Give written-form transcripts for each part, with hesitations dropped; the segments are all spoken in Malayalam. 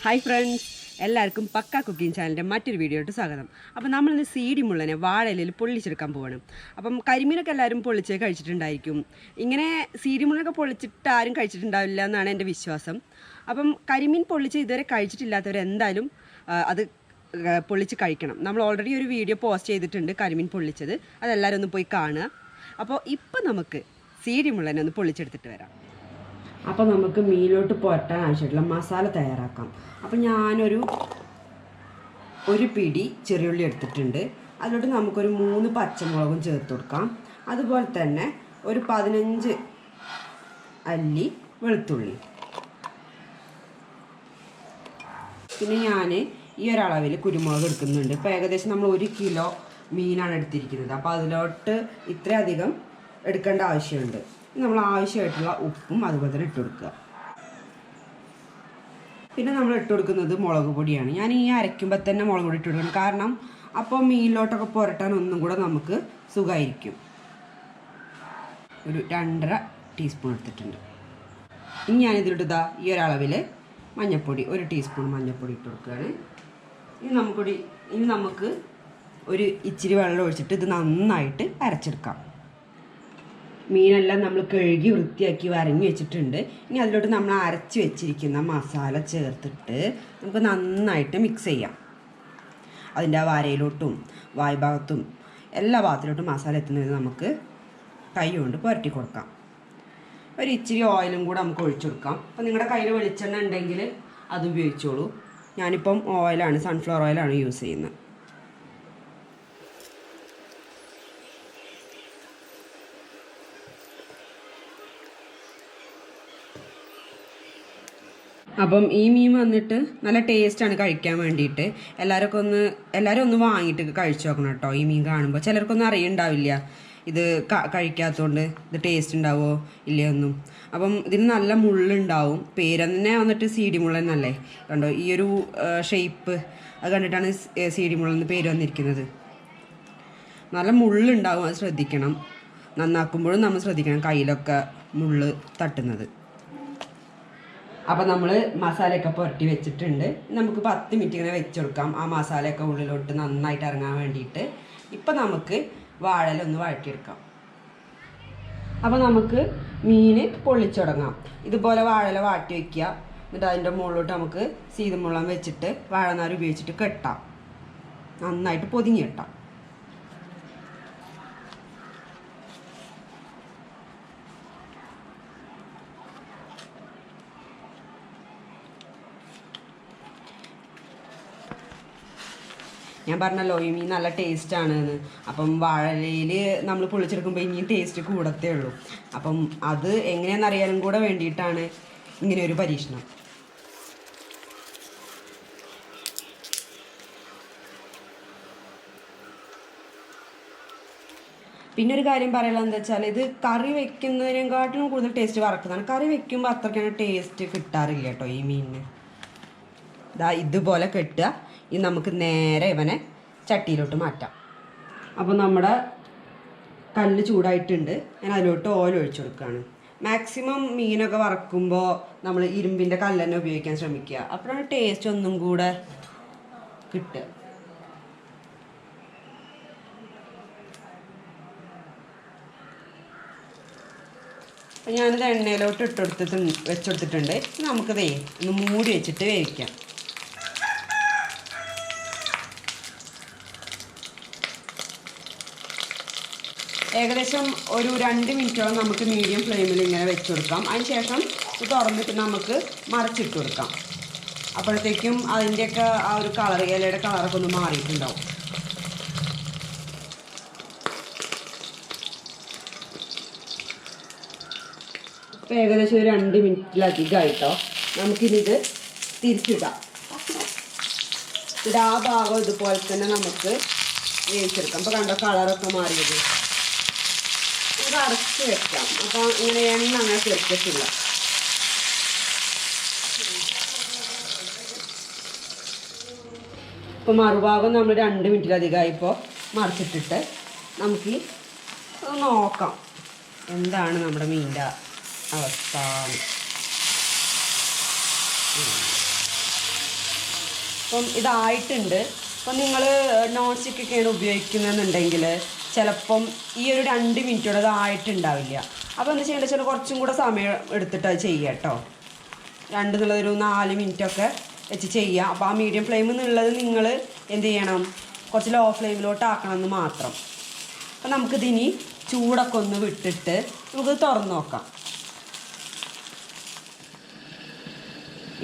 ഹായ് ഫ്രണ്ട്സ്, എല്ലാവർക്കും പക്ക കുക്കിംഗ് ചാനലിൻ്റെ മറ്റൊരു വീഡിയോയിട്ട് സ്വാഗതം. അപ്പം നമ്മളിന്ന് സീഡി മുള്ളനെ വാഴയിലയിൽ പൊള്ളിച്ചെടുക്കാൻ പോവാണ്. അപ്പം കരിമീനൊക്കെ എല്ലാവരും പൊള്ളിച്ച് കഴിച്ചിട്ടുണ്ടായിരിക്കും. ഇങ്ങനെ സീഡി മുള്ളനൊക്കെ പൊള്ളിച്ചിട്ട് ആരും കഴിച്ചിട്ടുണ്ടാവില്ല എന്നാണ് എൻ്റെ വിശ്വാസം. അപ്പം കരിമീൻ പൊള്ളിച്ച് ഇതുവരെ കഴിച്ചിട്ടില്ലാത്തവർ എന്തായാലും അത് പൊള്ളിച്ച് കഴിക്കണം. നമ്മൾ ഓൾറെഡി ഒരു വീഡിയോ പോസ്റ്റ് ചെയ്തിട്ടുണ്ട് കരിമീൻ പൊള്ളിച്ചത്, അതെല്ലാവരും ഒന്ന് പോയി കാണുക. അപ്പോൾ ഇപ്പം നമുക്ക് സീഡി മുള്ളനെ ഒന്ന് പൊള്ളിച്ചെടുത്തിട്ട് വരാം. അപ്പോൾ നമുക്ക് മീനിലോട്ട് പുരട്ടാൻ ആവശ്യമായിട്ടുള്ള മസാല തയ്യാറാക്കാം. അപ്പോൾ ഞാനൊരു പിടി ചെറിയുള്ളി എടുത്തിട്ടുണ്ട്. അതിലോട്ട് നമുക്കൊരു 3 പച്ചമുളകും ചേർത്ത് കൊടുക്കാം. അതുപോലെ തന്നെ ഒരു 15 അല്ലി വെളുത്തുള്ളി. പിന്നെ ഞാൻ ഈ ഒരളവിൽ കുരുമുളക് എടുക്കുന്നുണ്ട്. ഇപ്പോൾ ഏകദേശം നമ്മൾ 1 കിലോ മീനാണ് എടുത്തിരിക്കുന്നത്. അപ്പോൾ അതിലോട്ട് ഇത്രയധികം എടുക്കേണ്ട ആവശ്യമുണ്ട്. നമ്മൾ ആവശ്യമായിട്ടുള്ള ഉപ്പും അതുപോലെ തന്നെ ഇട്ട് കൊടുക്കുക. പിന്നെ നമ്മൾ ഇട്ട് കൊടുക്കുന്നത് മുളക് പൊടിയാണ്. ഞാൻ ഈ അരയ്ക്കുമ്പോൾ തന്നെ മുളക് പൊടി ഇട്ട് കൊടുക്കണം, കാരണം അപ്പോൾ മീനിലോട്ടൊക്കെ പുരട്ടാൻ ഒന്നും കൂടെ നമുക്ക് സുഖമായിരിക്കും. ഒരു 2.5 ടീസ്പൂൺ എടുത്തിട്ടുണ്ട്. ഇനി ഞാനിതിലിട്ട് ഈ ഒരളവിൽ മഞ്ഞൾപ്പൊടി 1 ടീസ്പൂൺ മഞ്ഞൾപ്പൊടി ഇട്ട് കൊടുക്കുകയാണ്. ഇനി നമുക്ക് ഒരു ഇച്ചിരി വെള്ളം ഒഴിച്ചിട്ട് ഇത് നന്നായിട്ട് അരച്ചെടുക്കാം. മീനെല്ലാം നമ്മൾ കഴുകി വൃത്തിയാക്കി വരഞ്ഞ് വെച്ചിട്ടുണ്ട്. ഇനി അതിലോട്ട് നമ്മൾ അരച്ച് വെച്ചിരിക്കുന്ന മസാല ചേർത്തിട്ട് നമുക്ക് നന്നായിട്ട് മിക്സ് ചെയ്യാം. അതിൻ്റെ ആ വരയിലോട്ടും വായ്ഭാഗത്തും എല്ലാ ഭാഗത്തിലോട്ടും മസാല എത്തുന്നത് നമുക്ക് കൈ കൊണ്ട് പുരട്ടി കൊടുക്കാം. ഒരു ഇച്ചിരി ഓയിലും കൂടെ നമുക്ക് ഒഴിച്ചു കൊടുക്കാം. അപ്പോൾ നിങ്ങളുടെ കയ്യിൽ വെളിച്ചെണ്ണ ഉണ്ടെങ്കിൽ അത് ഉപയോഗിച്ചോളൂ. ഞാനിപ്പം സൺഫ്ലവർ ഓയിലാണ് യൂസ് ചെയ്യുന്നത്. അപ്പം ഈ മീൻ വന്നിട്ട് നല്ല ടേസ്റ്റാണ് കഴിക്കാൻ വേണ്ടിയിട്ട്. എല്ലാവരും ഒന്ന് വാങ്ങിയിട്ട് കഴിച്ചു നോക്കണം കേട്ടോ. ഈ മീൻ കാണുമ്പോൾ ചിലർക്കൊന്നും അറിയുണ്ടാവില്ല ഇത് കഴിക്കാത്തതുകൊണ്ട് ഇത് ടേസ്റ്റ് ഉണ്ടാവുമോ ഇല്ലയൊന്നും. അപ്പം ഇതിന് നല്ല മുള്ളുണ്ടാവും. പേര് തന്നെ വന്നിട്ട് സീഡി മുള്ളൻ എന്നല്ലേ. കണ്ടോ ഈ ഒരു ഷേപ്പ് അത് കണ്ടിട്ടാണ് സീഡി മുള്ളൻ എന്ന് പേര് വന്നിരിക്കുന്നത്. നല്ല മുള്ളുണ്ടാവും, അത് ശ്രദ്ധിക്കണം. നന്നാക്കുമ്പോഴും നമ്മൾ ശ്രദ്ധിക്കണം കയ്യിലൊക്കെ മുള്ള് തട്ടുന്നത്. അപ്പോൾ നമ്മൾ മസാലയൊക്കെ പുരട്ടി വെച്ചിട്ടുണ്ട്. നമുക്ക് 10 മിനിറ്റ് ഇങ്ങനെ വെച്ച് കൊടുക്കാം, ആ മസാലയൊക്കെ ഉള്ളിലോട്ട് നന്നായിട്ട് ഇറങ്ങാൻ വേണ്ടിയിട്ട്. ഇപ്പം നമുക്ക് വാഴയിലൊന്ന് വഴറ്റിയെടുക്കാം. അപ്പോൾ നമുക്ക് മീൻ പൊള്ളിച്ചുടങ്ങാം. ഇതുപോലെ വാഴയില വാട്ടി വയ്ക്കുക. എന്നിട്ട് അതിൻ്റെ മുകളിലോട്ട് നമുക്ക് സീതമുള്ളം വെച്ചിട്ട് വാഴനാര് ഉപയോഗിച്ചിട്ട് കെട്ടാം. നന്നായിട്ട് പൊതിഞ്ഞ് കെട്ടാം. ഞാൻ പറഞ്ഞല്ലോ ഈ മീൻ നല്ല ടേസ്റ്റാണെന്ന്. അപ്പം വാഴയിലയിൽ നമ്മൾ പൊള്ളിച്ചെടുക്കുമ്പോൾ ഇനിയും ടേസ്റ്റ് കൂടത്തേ ഉള്ളൂ. അപ്പം അത് എങ്ങനെയാണെന്ന് അറിയാനും കൂടെ വേണ്ടിയിട്ടാണ് ഇങ്ങനെ ഒരു പരീക്ഷണം. പിന്നെ ഒരു കാര്യം പറയാനുള്ളത് എന്താ വെച്ചാൽ, ഇത് കറി വെക്കുന്നതിനെക്കാട്ടിലും കൂടുതൽ ടേസ്റ്റ് വറക്കുന്നതാണ്. കറി വെക്കുമ്പോൾ അത്രയ്ക്കാണ് ടേസ്റ്റ് കിട്ടാറില്ല കേട്ടോ ഈ മീനിന്. ഇതുപോലെ കെട്ടുക. ഇനി നമുക്ക് നേരെ ഇവനെ ചട്ടിയിലോട്ട് മാറ്റാം. അപ്പോൾ നമ്മുടെ കല്ല് ചൂടായിട്ടുണ്ട്. ഞാൻ അതിലോട്ട് ഓയിൽ ഒഴിച്ചു കൊടുക്കുകയാണ്. മാക്സിമം മീനൊക്കെ വറക്കുമ്പോൾ നമ്മൾ ഇരുമ്പിൻ്റെ കല്ല് തന്നെ ഉപയോഗിക്കാൻ ശ്രമിക്കുക. അപ്പോഴാണ് ടേസ്റ്റ് ഒന്നും കൂടെ കിട്ടുക. അപ്പം ഞാനിത് എണ്ണയിലോട്ട് വെച്ചെടുത്തിട്ടുണ്ട്. നമുക്കതേ ഒന്ന് മൂടി വെച്ചിട്ട് വേവിക്കാം. ഏകദേശം ഒരു 2 മിനിറ്റോളം നമുക്ക് മീഡിയം ഫ്ലെയിമിൽ ഇങ്ങനെ വെച്ച് കൊടുക്കാം. അതിന് ശേഷം ഇത് തുറന്നിട്ട് നമുക്ക് മറിച്ചിട്ട് കൊടുക്കാം. അപ്പോഴത്തേക്കും അതിൻ്റെയൊക്കെ ആ ഒരു ഇലയുടെ കളറൊക്കെ ഒന്ന് മാറിയിട്ടുണ്ടാവും. ഇപ്പോൾ ഏകദേശം ഒരു 2 മിനിറ്റിലധികമായിട്ടോ. നമുക്കിത് തിരിച്ചിടാം. ഇത് ആ ഭാഗം ഇതുപോലെ തന്നെ നമുക്ക് വേവിച്ചെടുക്കാം. അപ്പോൾ കണ്ടോ കളറൊക്കെ മാറിയത്. ഇത് അടച്ച് വെക്കാം. അപ്പോൾ ഇങ്ങനെ എണ്ണ അങ്ങനെ ചേർക്കത്തില്ല. ഇപ്പോൾ മറുഭാഗം നമ്മൾ 2 മിനിറ്റിലധികമായിപ്പോൾ മറിച്ചിട്ടിട്ട് നമുക്ക് നോക്കാം എന്താണ് നമ്മുടെ മീനിൻ്റെ അവസ്ഥ. അപ്പം ഇതായിട്ടുണ്ട്. അപ്പം നിങ്ങൾ നോൺ സ്റ്റിക്കൊക്കെയാണ് ഉപയോഗിക്കുന്നതെന്നുണ്ടെങ്കിൽ ചിലപ്പം ഈ ഒരു 2 മിനിറ്റോടെ അതായിട്ടുണ്ടാവില്ല. അപ്പോൾ എന്താ ചെയ്യേണ്ടത് വെച്ചാൽ കുറച്ചും കൂടെ സമയം എടുത്തിട്ട് അത് ചെയ്യുക കേട്ടോ. 2 എന്നുള്ളതൊരു 4 മിനിറ്റൊക്കെ വെച്ച് ചെയ്യുക. അപ്പോൾ ആ മീഡിയം ഫ്ലെയിമിൽ നിന്നുള്ളത് നിങ്ങൾ എന്ത് ചെയ്യണം, കുറച്ച് ലോ ഫ്ലെയിമിലോട്ട് ആക്കണം എന്ന് മാത്രം. അപ്പം നമുക്കിതിനി ചൂടൊക്കെ ഒന്ന് വിട്ടിട്ട് നമുക്ക് തുറന്ന് നോക്കാം.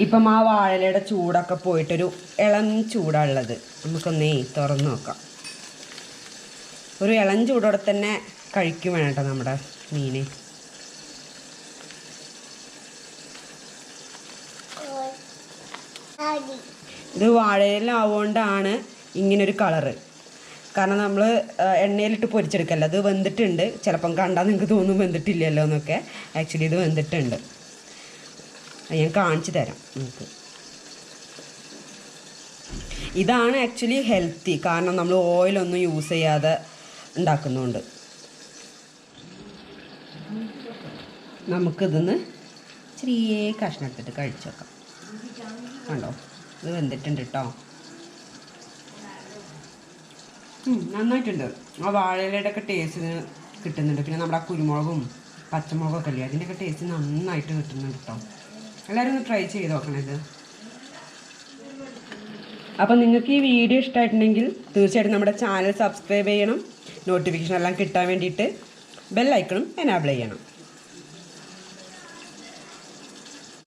ഇപ്പം ആ വാഴയിലയുടെ ചൂടൊക്കെ പോയിട്ടൊരു ഇളം ചൂടുള്ളത്. നമുക്കൊന്നേ തുറന്ന് നോക്കാം. ഒരു ഇളം ചൂടോടെ തന്നെ കഴിക്കും വേണം കേട്ടോ നമ്മുടെ മീൻ. ഇത് വാഴയിലാവുകൊണ്ടാണ് ഇങ്ങനൊരു കളറ്. കാരണം നമ്മൾ എണ്ണയിലിട്ട് പൊരിച്ചെടുക്കല്ലോ. അത് വെന്തിട്ടുണ്ട്. ചിലപ്പം കണ്ടാൽ നിങ്ങൾക്ക് തോന്നും വെന്തിട്ടില്ലല്ലോ എന്നൊക്കെ. ആക്ച്വലി ഇത് വെന്തിട്ടുണ്ട്. ഞാൻ കാണിച്ചു തരാം നമുക്ക്. ഇതാണ് ആക്ച്വലി ഹെൽത്തി. കാരണം നമ്മൾ ഓയിലൊന്നും യൂസ് ചെയ്യാതെ ഉണ്ടാക്കുന്നുണ്ട്. നമുക്കിതൊന്ന് ചെറിയ കഷ്ണം എടുത്തിട്ട് കഴിച്ചു വെക്കാം. കണ്ടോ, ഇത് വെന്തിട്ടുണ്ട് കേട്ടോ. നന്നായിട്ടുണ്ട്. ആ വാഴയിലയുടെ ഒക്കെ ടേസ്റ്റ് കിട്ടുന്നുണ്ട്. പിന്നെ നമ്മുടെ ആ കുരുമുളകും പച്ചമുളകൊക്കെ അല്ലേ, അതിൻ്റെയൊക്കെ ടേസ്റ്റ് നന്നായിട്ട് കിട്ടുന്നുണ്ട് കേട്ടോ. എല്ലാവരും ഒന്ന് ട്രൈ ചെയ്ത് നോക്കണം ഇത്. അപ്പം നിങ്ങൾക്ക് ഈ വീഡിയോ ഇഷ്ടമായിട്ടുണ്ടെങ്കിൽ തീർച്ചയായിട്ടും നമ്മുടെ ചാനൽ സബ്സ്ക്രൈബ് ചെയ്യണം. നോട്ടിഫിക്കേഷൻ എല്ലാം കിട്ടാൻ വേണ്ടിയിട്ട് ബെൽ ഐക്കണും എനാബിൾ ചെയ്യണം.